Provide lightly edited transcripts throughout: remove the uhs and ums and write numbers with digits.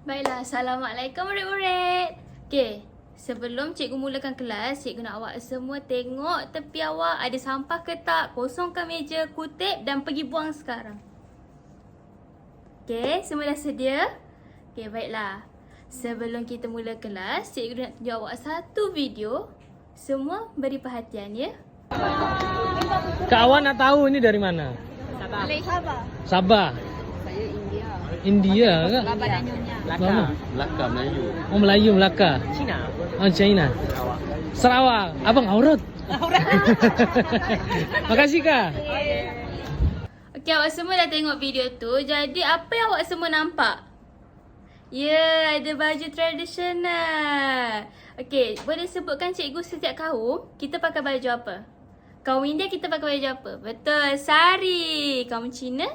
Baiklah, Assalamualaikum murid-murid. Okey, sebelum cikgu mulakan kelas, cikgu nak awak semua tengok tepi awak ada sampah ke tak, kosongkan meja, kutip dan pergi buang sekarang. Okey, semua dah sedia? Okey, baiklah. Sebelum kita mula kelas, cikgu nak tunjuk awak satu video. Semua beri perhatian ya. Kak Awan nak tahu ini dari mana? Sabah. Sabah. Saya India. India ke? Labanan Nyonya. Melaka, Melayu. Oh, Melayu, Melaka. Cina. Oh, China. Sarawak. Abang aurat. Makasih Kak. Okey, awak semua dah tengok video tu. Jadi apa yang awak semua nampak? Ya, ada baju tradisional. Okey, boleh sebutkan cikgu setiap kaum kita pakai baju apa? Kaum India kita pakai baju apa? Betul, sari. Kaum Cina,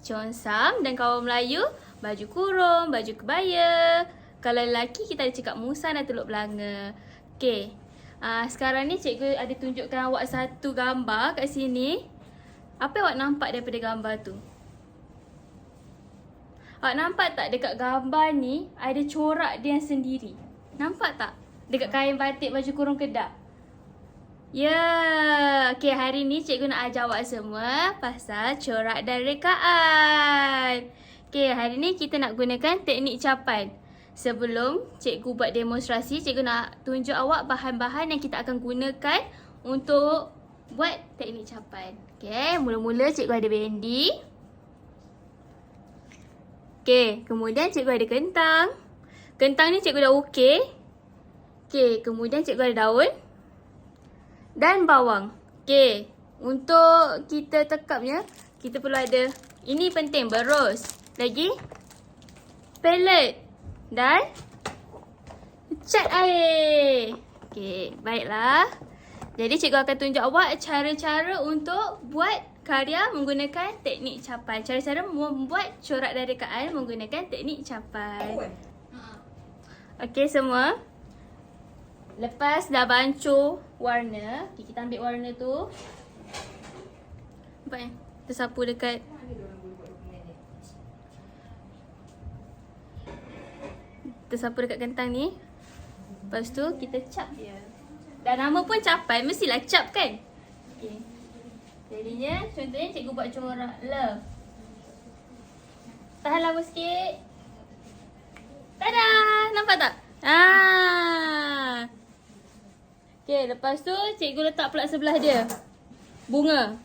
cheongsam. Dan kaum Melayu, baju kurung, baju kebaya. Kalau lelaki kita ada cakap musang dan teluk belanga. Okey, sekarang ni cikgu ada tunjukkan awak satu gambar kat sini. Apa yang awak nampak daripada gambar tu? Awak nampak tak dekat gambar ni ada corak dia yang sendiri? Nampak tak? Dekat kain batik baju kurung kedak. Ya, okey, hari ni cikgu nak ajar awak semua pasal corak dan rekaan. Okey, hari ni kita nak gunakan teknik capan. Sebelum cikgu buat demonstrasi, cikgu nak tunjuk awak bahan-bahan yang kita akan gunakan untuk buat teknik capan. Okey, mula-mula cikgu ada bendi. Okey, kemudian cikgu ada kentang. Kentang ni cikgu dah okey. Okey, kemudian cikgu ada daun dan bawang. Okey, untuk kita tekapnya, kita perlu ada, ini penting, berus. Lagi, pelet dan cat air. Okey, baiklah. Jadi cikgu akan tunjuk awak cara-cara untuk buat karya menggunakan teknik capan. Cara-cara membuat corak dan rekaan menggunakan teknik capan. Okey semua. Lepas dah bancuh warna, okay, kita ambil warna tu. Nampak tersapu dekat kentang ni. Lepas tu kita cap dia. Dan nama pun capan, mestilah cap kan? Okey. Jadinya contohnya cikgu buat corak love. Tahan lama sikit. Tada! Nampak tak? Okey, lepas tu cikgu letak pula sebelah dia bunga.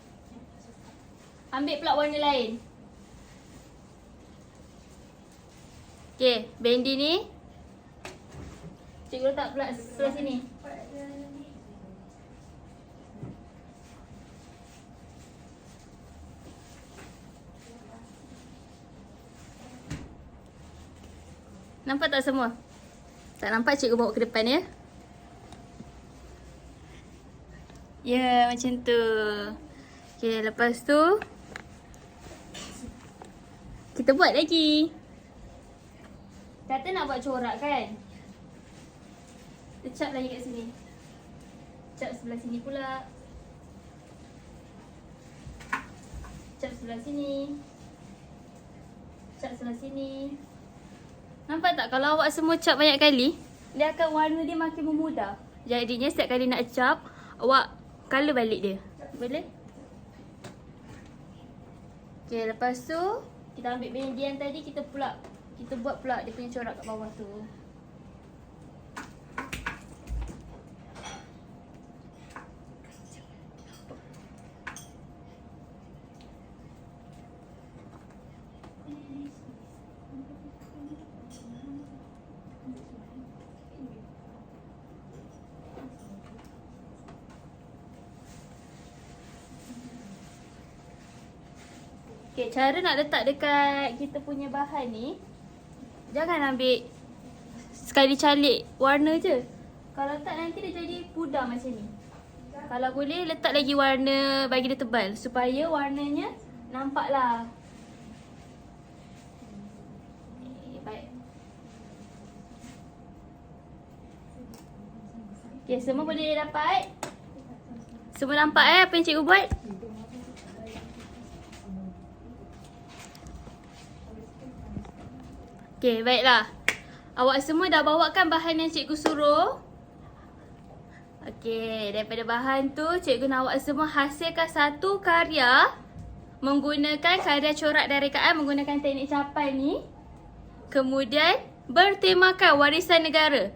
Ambil pula warna lain. Okey, bendi ni cikgu letak pula sebelah sini. Nampak tak semua? Tak nampak, cikgu bawa ke depan ya. Ya, macam tu. Okey, lepas tu kita buat lagi. Kata nak buat corak kan? Kita cap lagi kat sini. Cap sebelah sini pula. Cap sebelah sini. Cap sebelah sini. Nampak tak? Kalau awak semua cap banyak kali, dia akan warna dia makin memudah. Jadinya setiap kali nak cap, awak colour balik dia. Boleh? Okey, lepas tu kita ambil bendi yang tadi, kita buat pula dia punya corak kat bawah tu. Okay, cara nak letak dekat kita punya bahan ni, jangan ambil sekali calik warna je. Kalau tak nanti dia jadi pudar macam ni. Kalau boleh letak lagi warna, bagi dia tebal supaya warnanya nampaklah. Okay, baik. Okay, semua boleh dapat? Semua nampak apa yang cikgu buat? Okey, baiklah. Awak semua dah bawa kan bahan yang cikgu suruh? Okey, daripada bahan tu cikgu nak awak semua hasilkan satu karya menggunakan karya corak dan rekaan menggunakan teknik capai ni. Kemudian bertemakan warisan negara.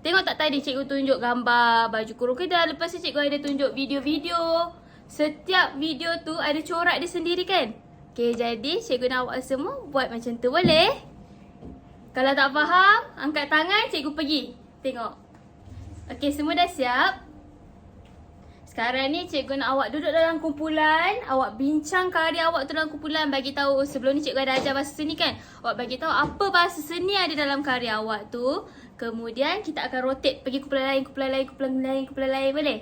Tengok tak tadi cikgu tunjuk gambar baju kurung kedah. Lepas tu cikgu ada tunjuk video-video. Setiap video tu ada corak dia sendiri kan? Okay, jadi cikgu nak awak semua buat macam tu, boleh? Kalau tak faham, angkat tangan, cikgu pergi. Tengok. Okay, semua dah siap? Sekarang ni cikgu nak awak duduk dalam kumpulan. Awak bincang karya awak tu dalam kumpulan. Bagi tahu sebelum ni cikgu ada ajar bahasa seni kan? Awak bagi tahu apa bahasa seni ada dalam karya awak tu. Kemudian kita akan rotate pergi kumpulan lain, kumpulan lain, kumpulan lain, kumpulan lain, boleh?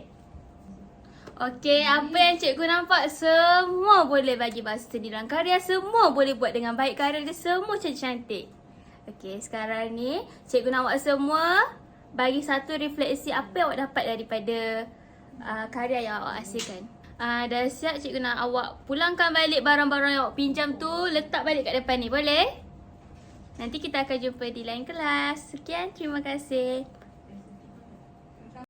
Okey, apa yang cikgu nampak semua boleh bagi bahasa seni dalam karya. Semua boleh buat dengan baik karya dia, semua cantik-cantik. Okey, sekarang ni cikgu nak awak semua bagi satu refleksi apa yang awak dapat daripada karya yang awak hasilkan. Dah siap, cikgu nak awak pulangkan balik barang-barang yang awak pinjam tu. Letak balik kat depan ni, boleh? Nanti kita akan jumpa di lain kelas. Sekian, terima kasih.